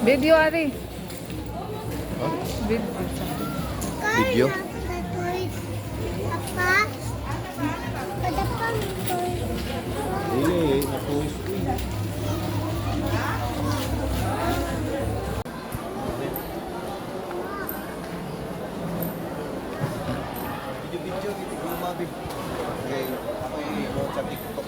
Video ari. Huh? Video. Video? Apa? Kedepan Dili, ako video-video gitu guma bib. Okay, ako yung sa TikTok.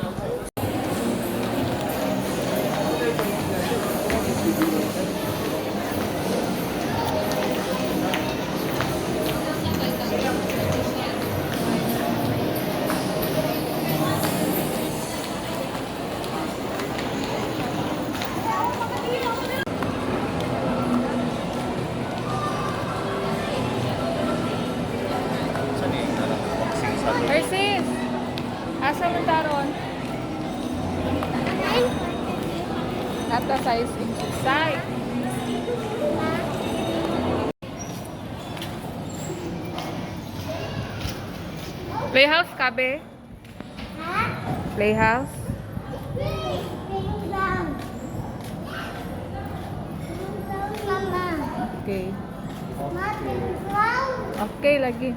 Persis! Asa mo taron? Nata size inches. Size. Playhouse kabe? Playhouse? Okay. Okay lagi.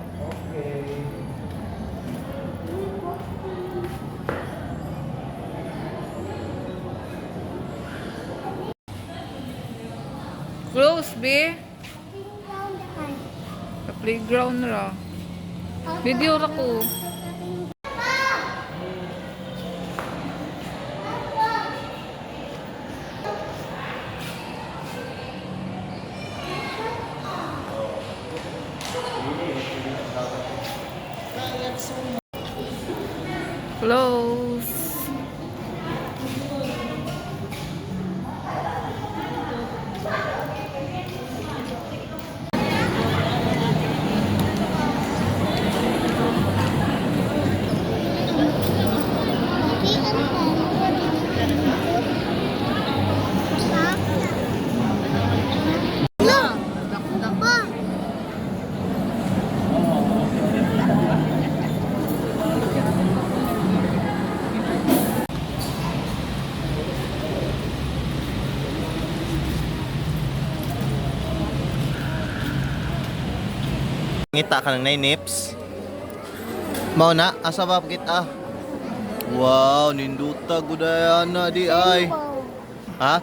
Close, be. Sa playground ra. Video ra ko. Close. Ngita ka ng nips. Mao na, asa ba kita? Wow, ninduta gudayana di ay. Ha?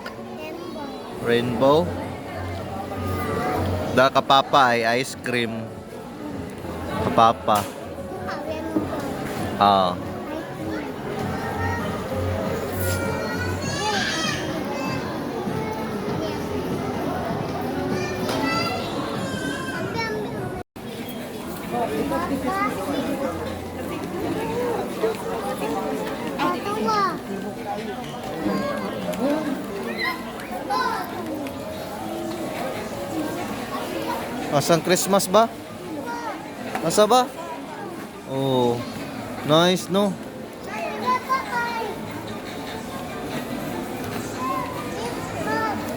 Rainbow. Da kapapa ay ice cream. Kapapa. Ah. Asang Christmas ba? Asa ba? Oh. Nice no.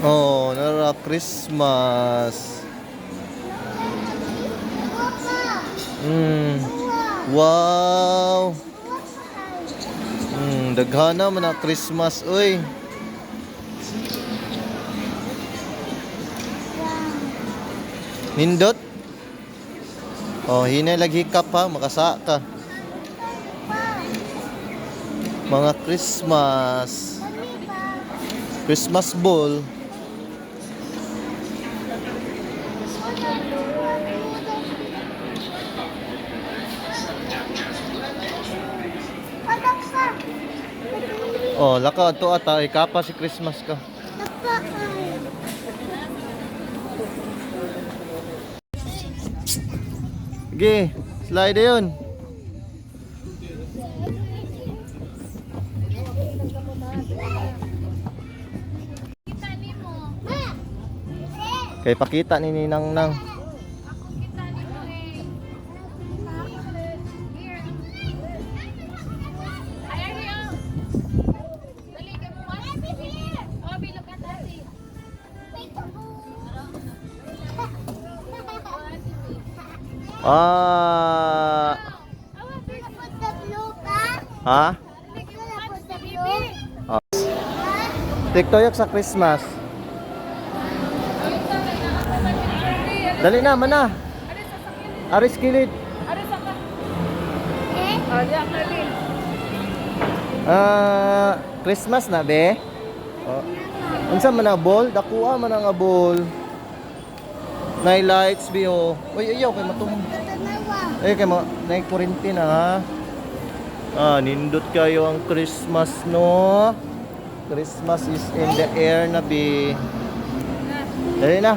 Oh, nara Christmas. Wow. Daghana man na Christmas oy. Nindot. Oh, hinay lagi hikap ha, makasa ka. Mga Christmas. Christmas ball. Oh, laka to ata ikapa si Christmas ka. Sige, slide yun. Kay pakita ni Ninang Nang. Ah. Ha? Oh. Tiktoyak sa Christmas. Dali na, mana. Aris kilid. Christmas na be. Oh. Unsa man ang ball? Dakuha man ang ball. Nay lights be oh. Uy, ayaw kay matum. Ay kay nay kuryente na ha. Nindot kayo ang Christmas no. Christmas is in the air na be. Dali na.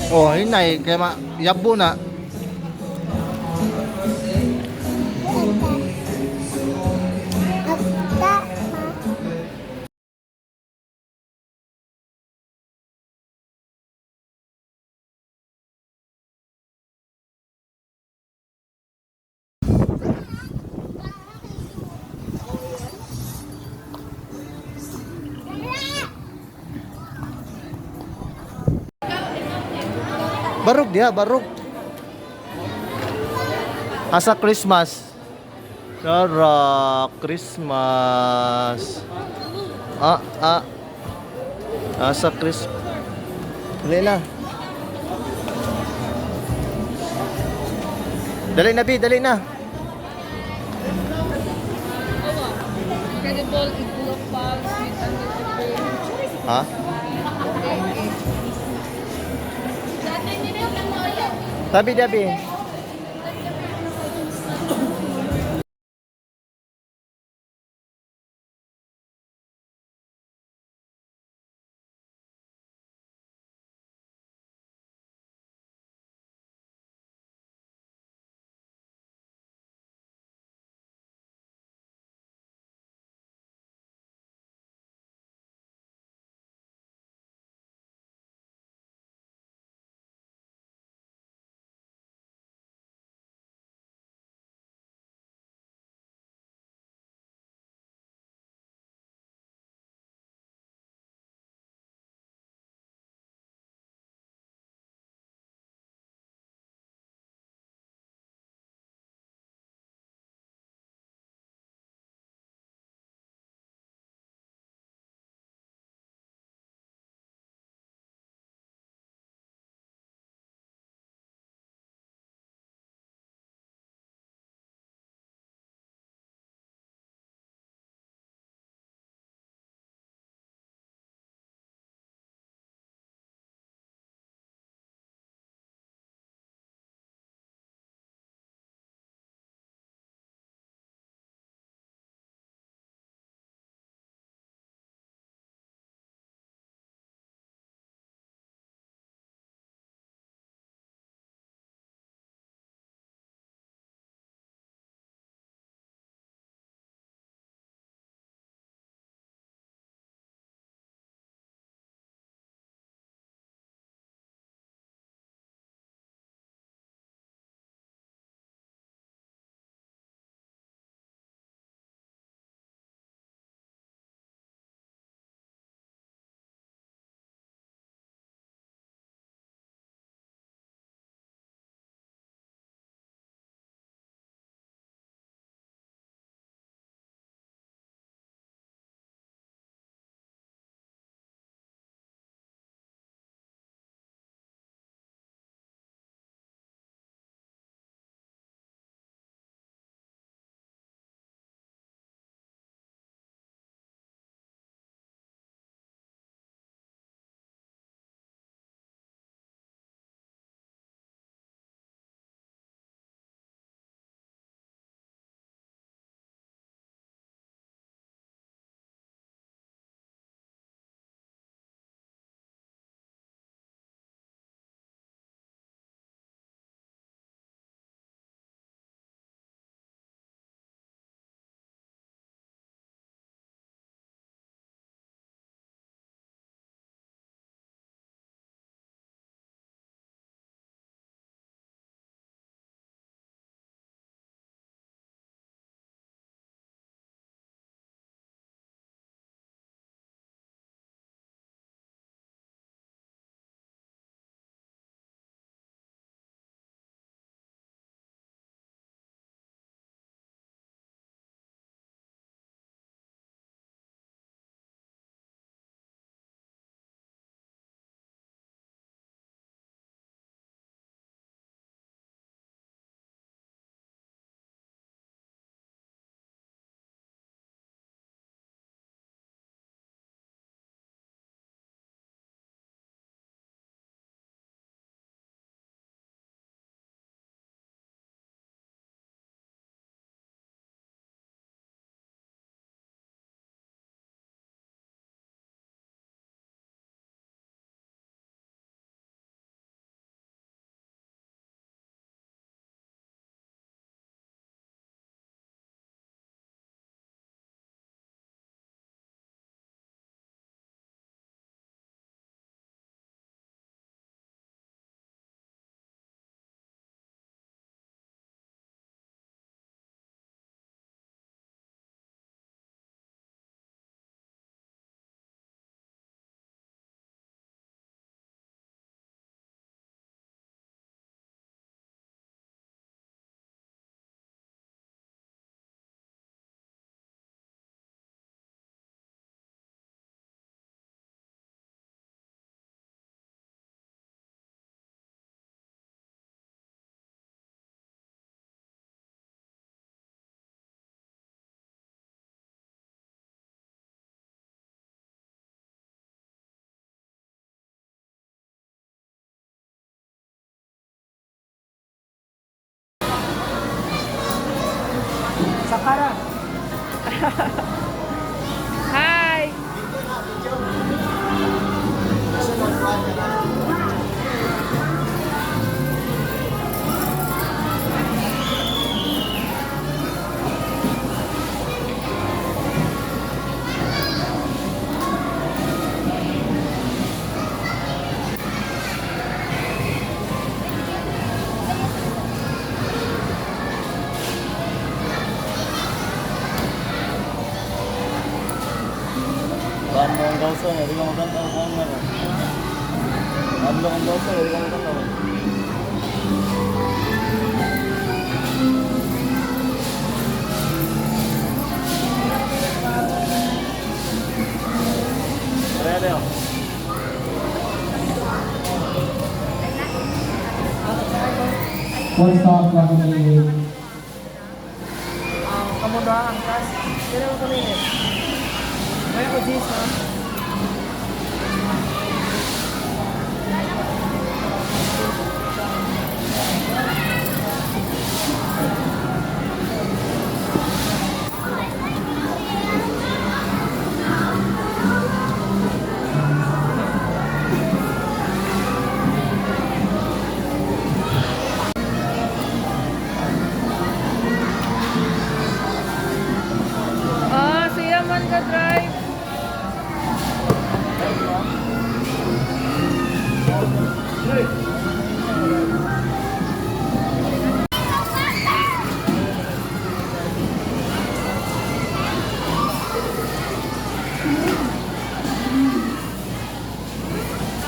Oh, hinay kay yabo na. Barog dia, barog. Asa Christmas. Sarap Christmas. Asa Christmas. Dali na. Dali na, Bi, dali na. Incredible iglok pa, sweet and Ha? Tabi, Dabi. Hi! Bandung ang gawso niya, di ka maganda ang buwan na. Bandung ang gawso niya, di ka maganda. Ready oh. One stop recommended. Kamu doang angkas. Kira mo kami eh. May ako Jis ha. Ah, siya man ka drive.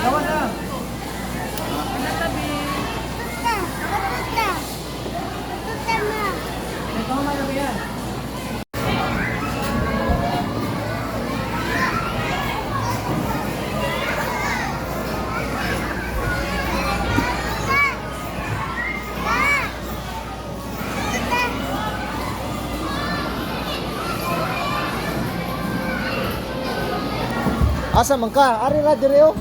Lawan na. Natabi. Tuta. Tuta. Tuta na. Ito ang mga yan. Asa man ka? Ari ra dire oh.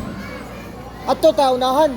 Ato ta unahan.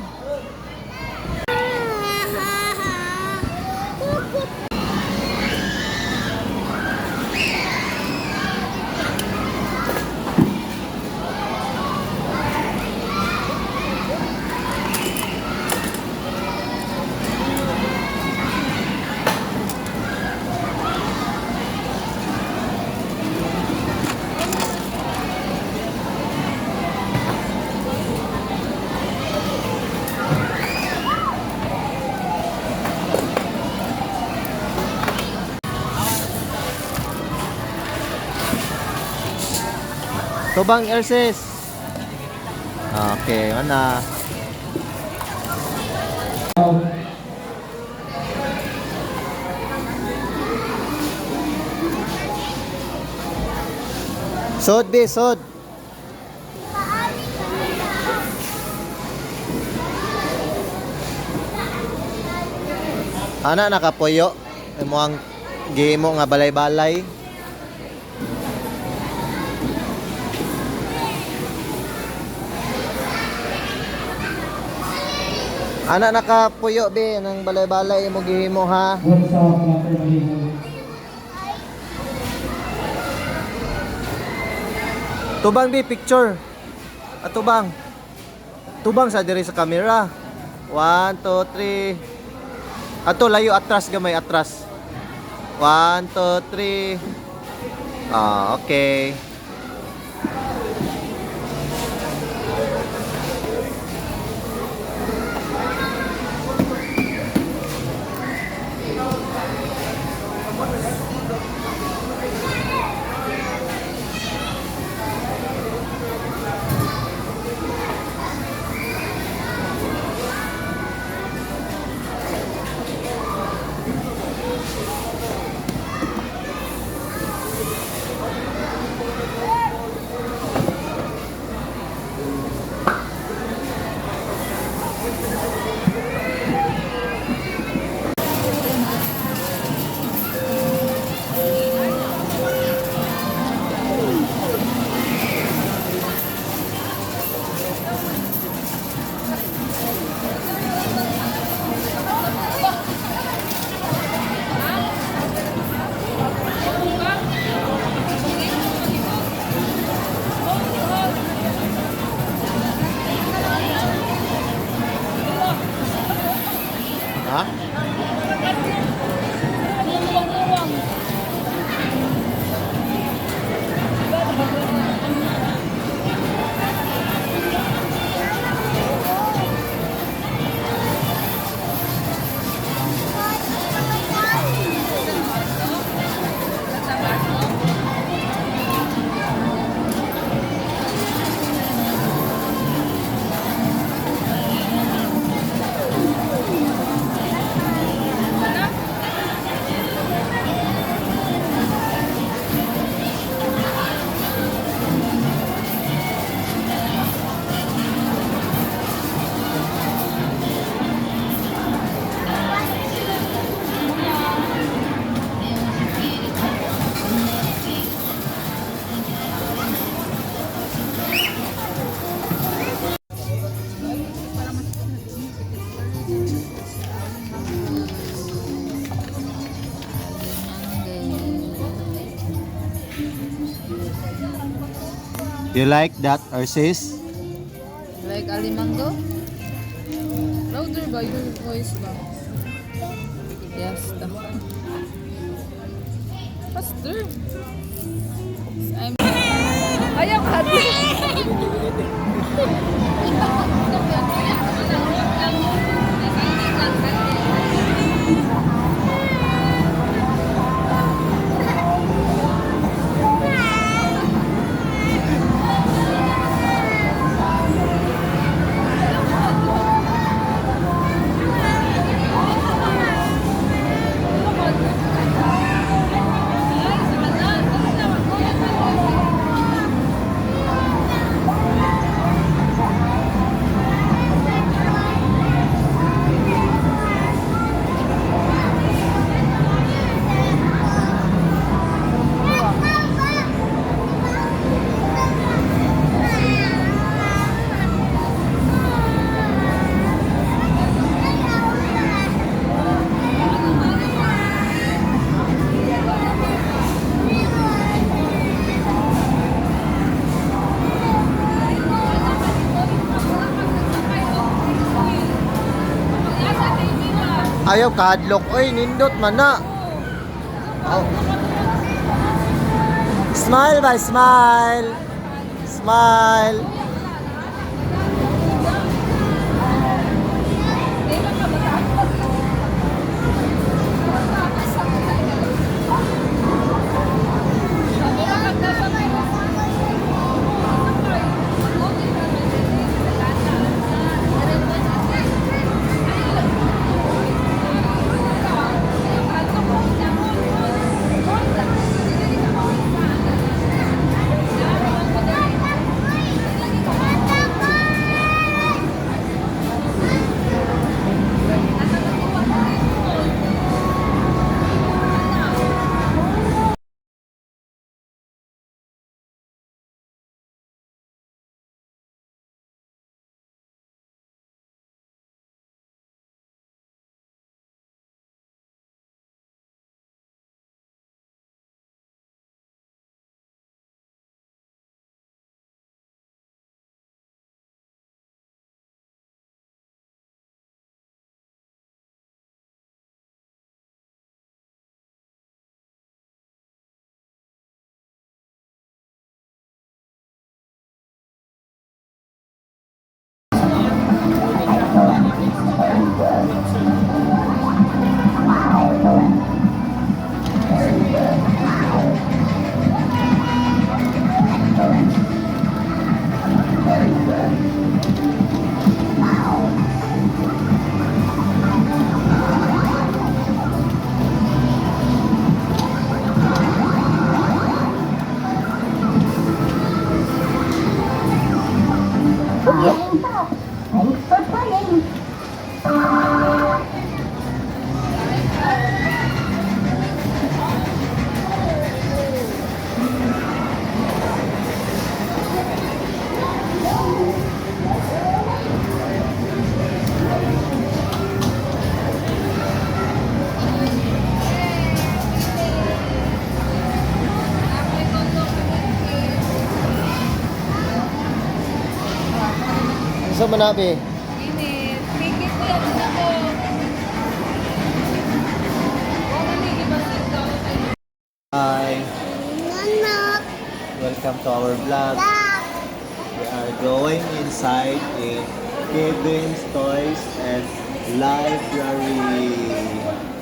Tubang Erses. Okay, mana? Sod be, sod. Ana nakapuyo. Imo ang gihimo nga balay-balay. Ana nakapuyo be ng balay-balay imo gihimo ha. One stop recommended. Tubang be picture. Tubang. Tubang sa diri sa camera. 1 2 3. Ato layo atras gamay atras. 1 2 3. Ah, okay. You like that, Arsis? Like alimango? Louder ba your voice ba? Yes. Faster. I'm... Ayaw hati. Ayaw kadlok. Oy, nindot man na. Oh. Smile ba? Smile. Smile. Sa manabi. Init. Tigit ko yan ako. Wala ni gibasin daw kayo. Hi. Nanak. Welcome to our vlog. We are going inside in Kevin's Toys and Library.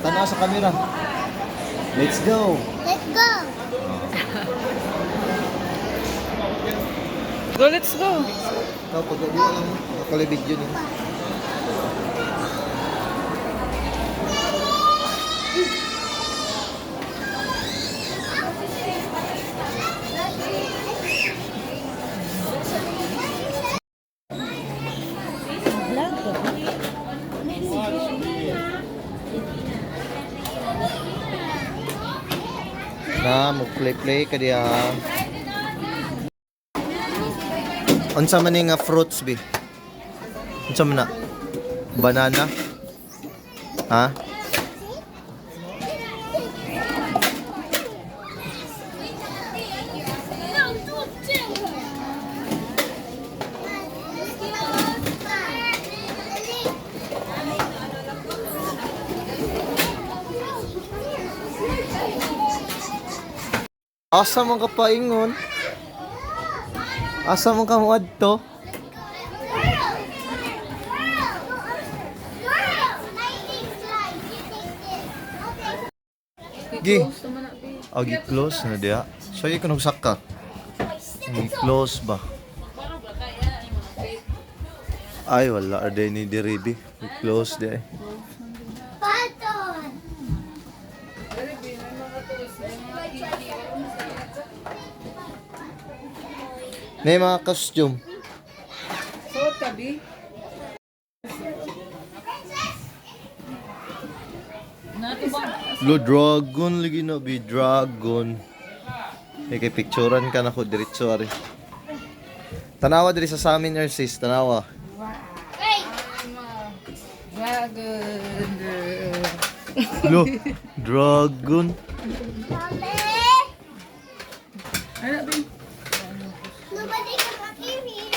Tanaw sa camera. Let's go. Let's go. Go, let's go. Ikaw, pag di lang ako video niyo. Na, mag-play-play ka diya. Unsa man nga fruits bi? Unsa man na? Banana? Ha? Asa man ka paingon? Asa man ka muadto? Gi. Oh, gi-close na dia. So, yung kanong saka. Gi-close ba? Ay, wala. Are ni diribi. Gi-close di ay. Button. Na yung mga costume. Suot ka, Bi. Lo, dragon. Lagi na, be dragon. Eh, kay picturean ka na ko. Diretso, ari. Tanawa diri sa amin, sis. Tanawa. Dragon. Lo, dragon. Mommy. Ano, Bi? Nobody can hear me.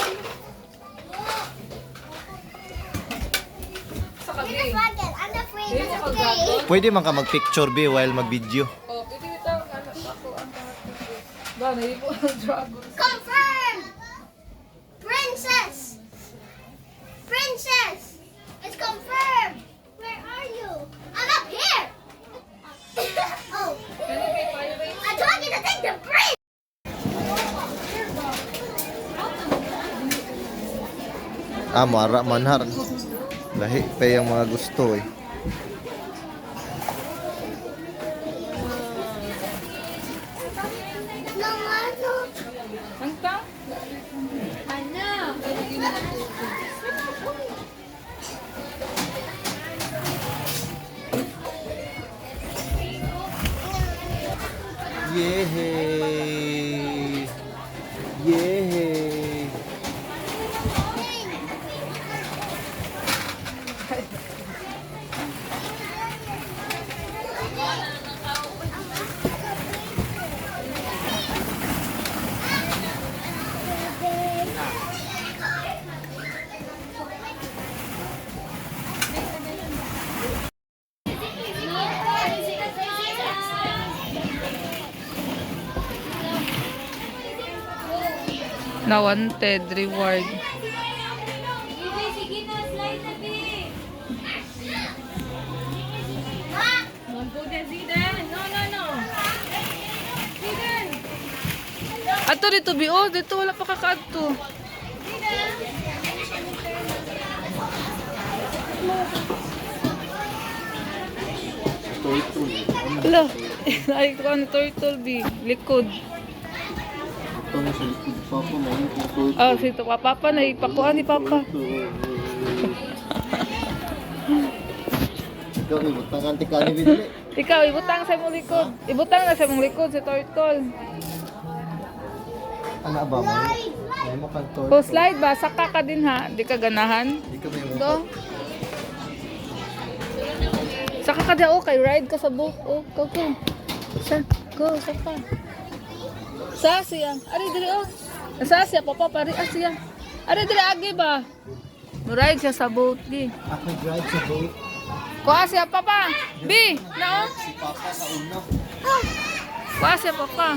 You're the dragon. I'm afraid of the plane. Pwede man ka mag-picture, be, while mag-video. Oh, pwede ito. Ako ang ba, naipo ang dragon. Confirm. Princess. Princess. It's confirmed. Where are you? I'm up here. Oh. I told you to take the break. Ah, mara manhar. Lahi pa yung mga gusto eh. No, no. Ang ta? Yehey! Yehey! Na wanted reward. Ato dito bi, oh, dito wala pa kakaadto. Wala. Ay, ko ang turtle bi, likod. Oh, si to papa na ipakuan ni papa. Ikaw, ibutang antik ka ni Bidili. Ikaw ibutang sa imong likod. Ibutang na sa imong likod si turtle. Ano ba mo? May mo kang toy. Po slide ba saka ka din ha, di ka ganahan. Di ka may Do. mo. Saka ka daw kay ride ka sa boat. Oh, go go. Go, saka. Sa siya. Ari diri oh. Sa siya papa pari siya. Ari diri agi ba? Ride siya sa boat di. Ako drive sa boat. Kuha siya papa. B, na oh. Si Papa sa una. Kuha siya papa.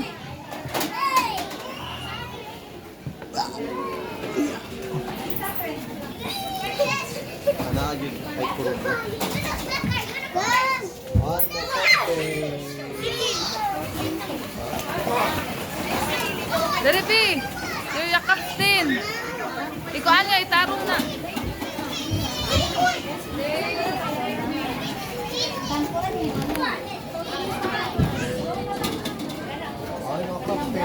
Ana agad ay puro. What the Dari Pi. Yung yakap din. Ikaw anya itarong na. Ay, no kapte.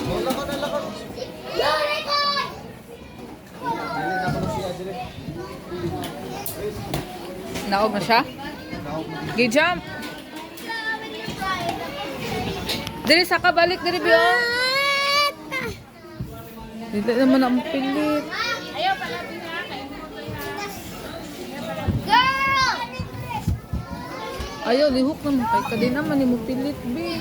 Wala ka na lakad. Unicorn! Dili na ko siya dire. Naog na siya? Gi-jump. Diri sa kabalik diri bi oh. Dili naman ang pilit. Girl! Ayaw lihok naman kay kadin naman ni mo pilit bi.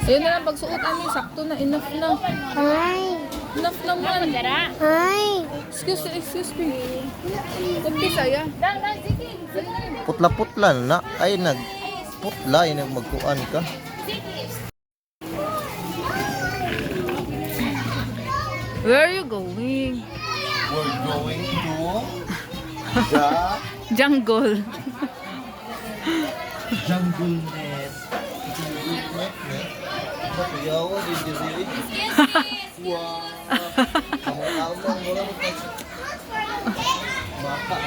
Ayun na lang pagsuot ani sakto na enough na. Hi. Enough naman. Hi. Excuse me. Kunti saya. Putla-putla na. Ay, putla. Ay, magkuan ka. Where are you going? We're going to the Jungle. jungle net. Yawa, dito wow. Kamang-kamang mo lang. Baka.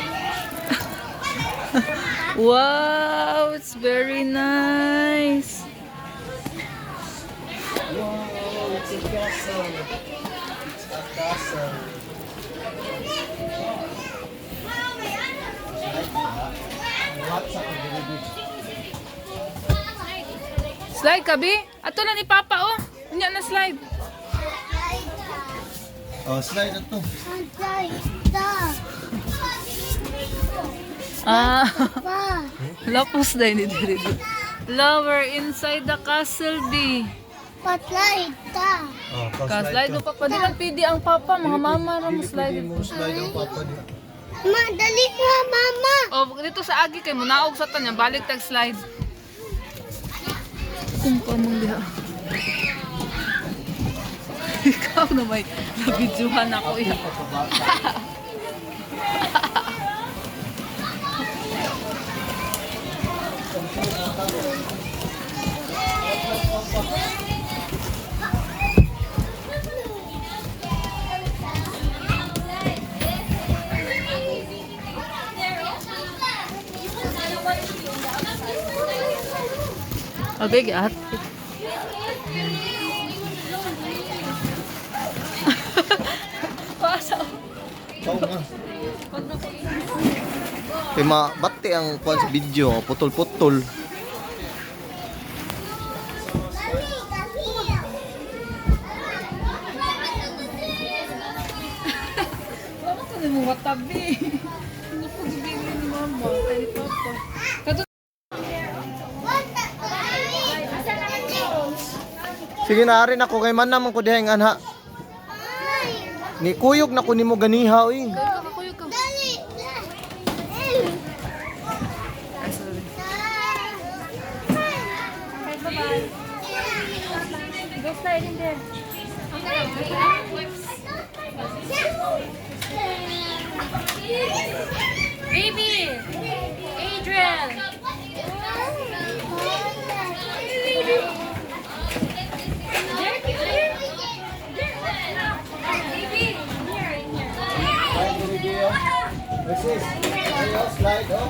Wow, it's very nice. Wow, it's a castle. It's a castle. Lots of activities. Slide ka, Bi? Ato lang ni Papa, oh. Hindi na slide. Oh, slide na to. Ah, lapos na ni Diri. Lower inside the castle, Di. Patlay ta. Oh, Ka-slide mo pa pa. Di lang pidi ang Papa. Mga mama ram slide. mo slide ang papa niya. Ma, dali nga, mama. Oh, dito sa agi kay mo naog sa tanya. Balik tag slide. Kung pa mong diha. Ikaw na may nabidyohan ako. Iya. Okay, gat. Pasok. Ikaw nga. Kaya mabati ang kuwan sa video, putol-putol. Mama ko mo watabi. Hindi ko gibili ni Mama kay Papa. Kato Sige na rin ako kay man naman ko dihang anha. Ni kuyog na ko nimo ganiha oy. kakuyog ka. Dali. Ay, sorry. Go slide in there. Baby! Adrian! Slide oh.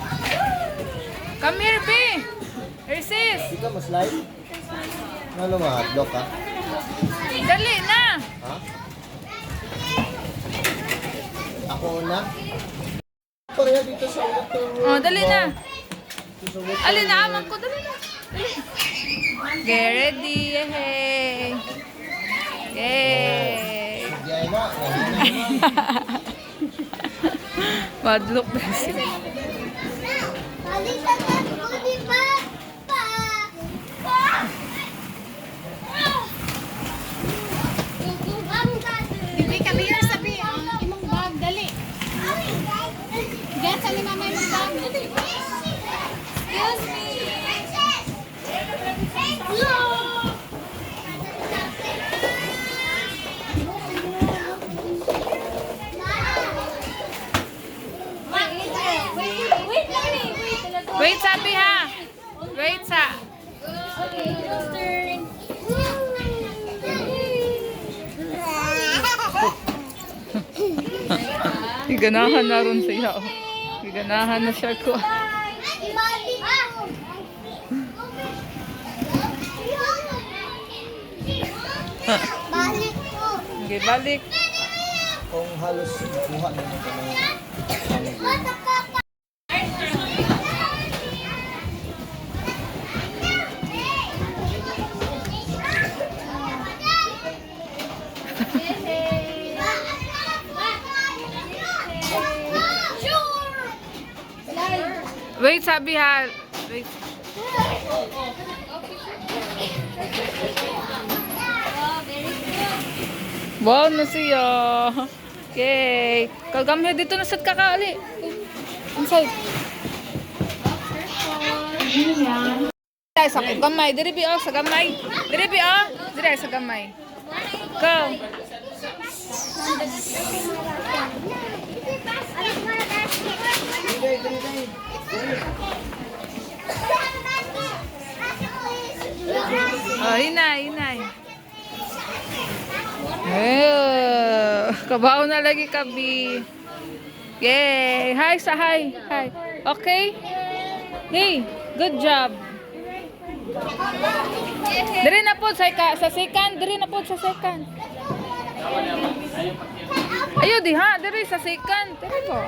Come here, B. Resist. Di ka ma-slide? Ano ma-hotdog ka? Dali na. Ha? Ako na? Pareha dito sa water. Oh, dali na. Dito sa water. Alin na amang ko. Dali na. Dali. Get ready. Yay. Yay. Sige na. Madlook na siya. Balikan na ko di ba? Hindi kami here sabi ang imong bag dali. Get sa ni mama imong bag. Excuse me. Wait, sabi ha. Wait sa. Okay, your turn. Giganahan na ron siya. Oh. Giganahan na siya ko. Balik ko. Okay, balik. Kung halos kuha na mo ka ng Wait, sabi ha. Wait. Wow na siya. Okay. Kagamhe dito na sad kakaali. Inside. Dai sa gamay, diri bi sa gamay. Diri bi diri sa gamay. Go. Oh, hinay. Kabaw na lagi kabi. Yay! Hi sa hi. Okay? Hey, good job. Diri na po sa second, diri na po sa second. Ayo diha, diri sa second. Diri po.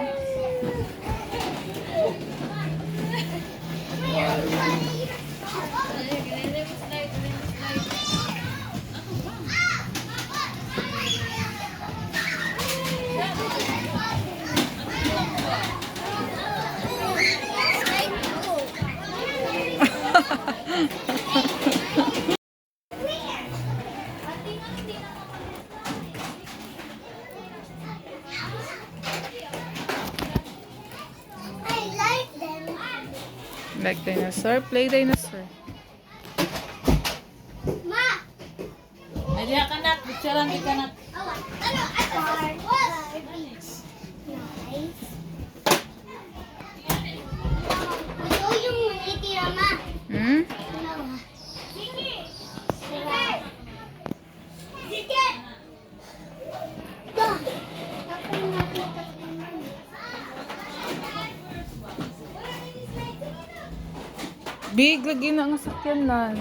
I like them. Like dinosaur, play dinosaur. Ma! Ay, diha ka nak. Picturean di ka nak. Nice. Ito yung itira, Ma. Hmm? Sige. Sige. Big lagi na ang sakyanan.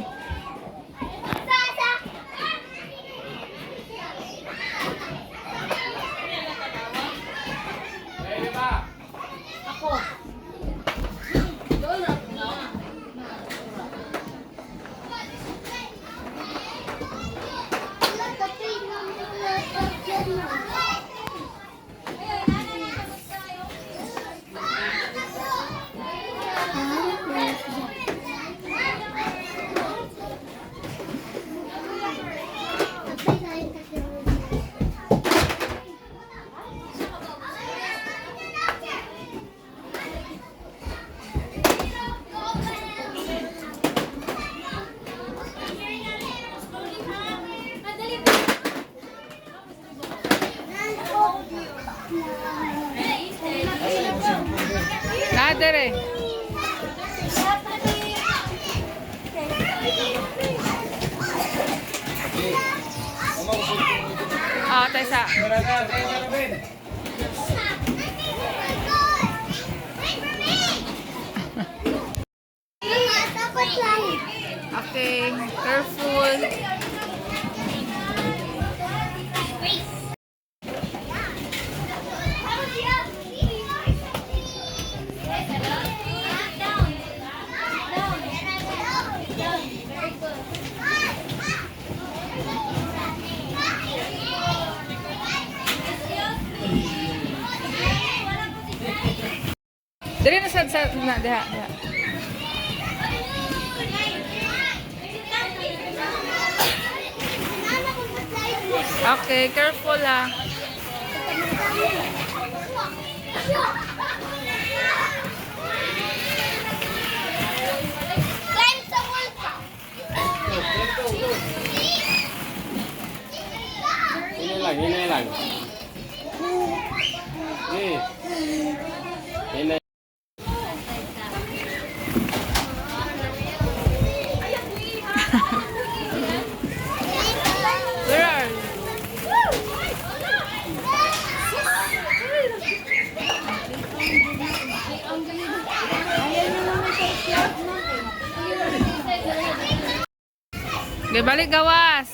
Nadere. Ah, Tessa. Okay, careful. Dali na sa na diha. Okay, careful ah. Climb the wall. Hinay lang. Hinay. Where are you? Okay, balik gawas.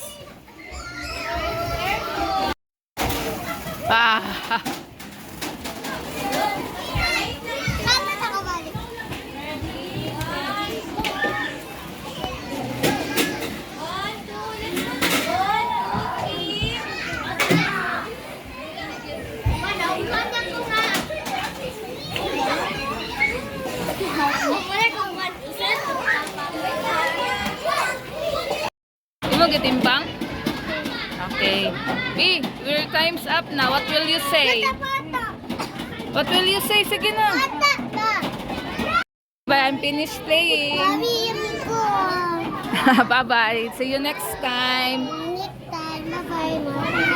Ah. Sana nakabalik. Di mo gitimbang? Okay. Okay. B, your time's up now. What will you say? What will you say? Sige na. Bye, I'm finished playing. Mommy, po. Bye-bye. See you next time. Next time, bye-bye, Mommy.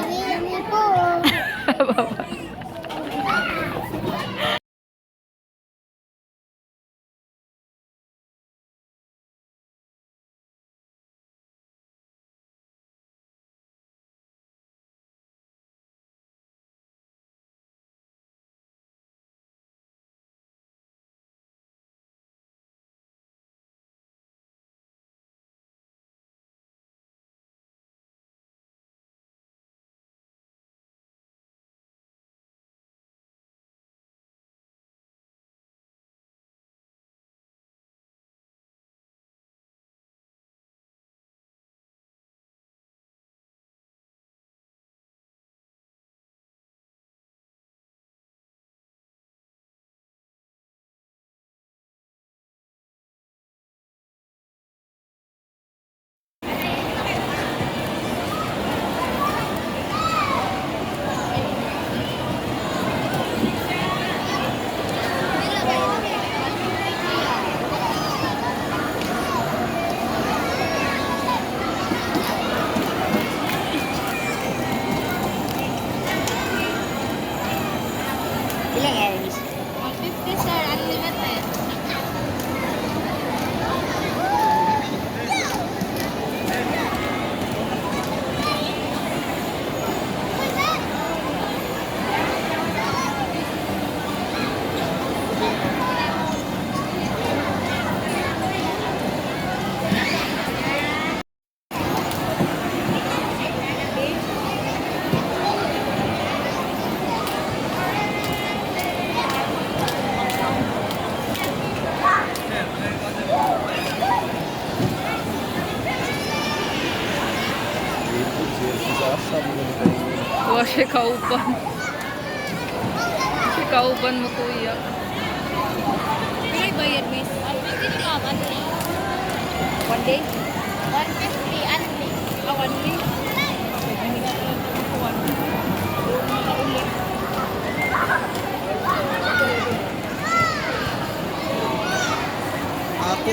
Mommy po. Bye-bye. Ilang hours? 50, sir. Unlimited. Kuha siya kauban. Si kauban mo, kuya. May bayad, miss. 150 ka, monthly. One day? 150, monthly. One day? Ako,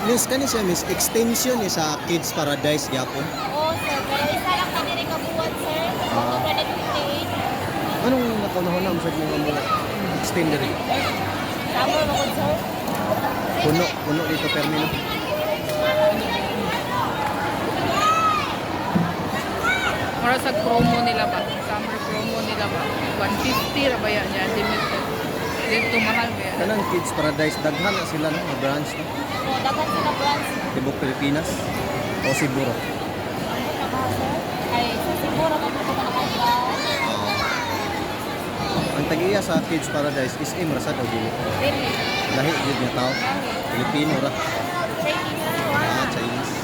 miss kani siya miss extension ni sa Kids Paradise gyapon. Oo, sir. Pero isa lang kami rin kabuwan, sir. October na 28. Anong nakunahon na sa mga extender? Summer mo, sir. Puno dito termino. Para sa promo nila ba? Summer promo nila ba? 150 ra ba yan? Yan, limited. Dito mahal ba yan? Kanang Kids Paradise daghan na sila no, nga branch no. Oo, dapat sila branch. Tibok Pilipinas o Siburo. Ang na ba, sir? Ay, sa siguro magpupunta na kayo. Ang tag-iya sa Kids Paradise is Imrasa daw dili. Really? Lahi jud nga tao. Pilipino ra. Thank you, sir. Chinese.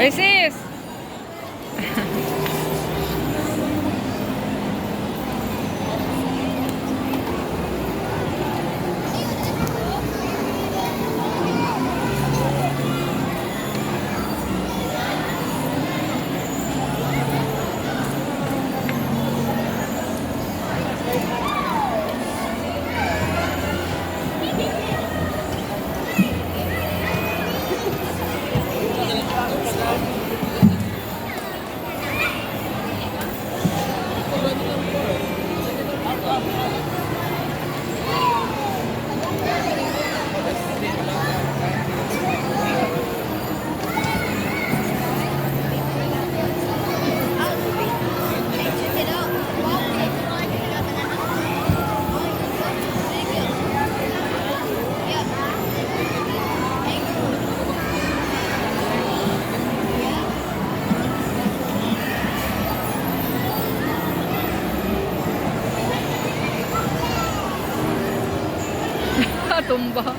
Ay, sis! Tumba.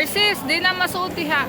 Sis, di na masuti ha.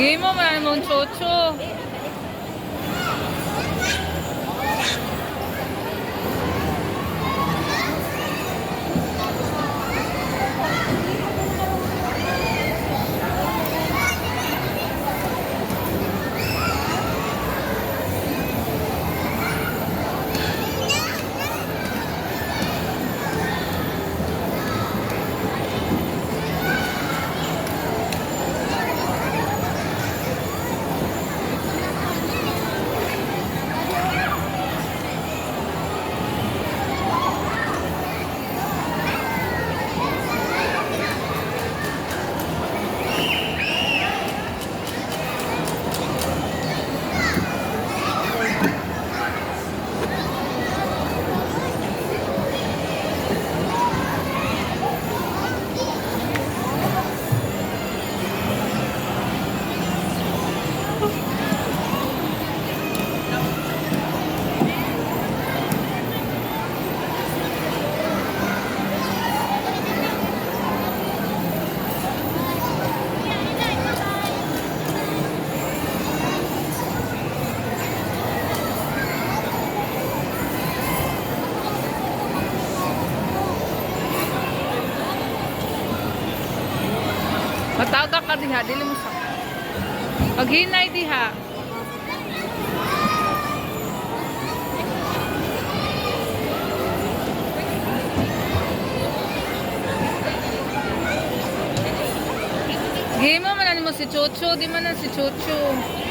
Game mo, marami mong chocho. Mataga ka diha, dili mo sa. Paghinay diha. Gimo man mo si Chocho, di man na si Chocho.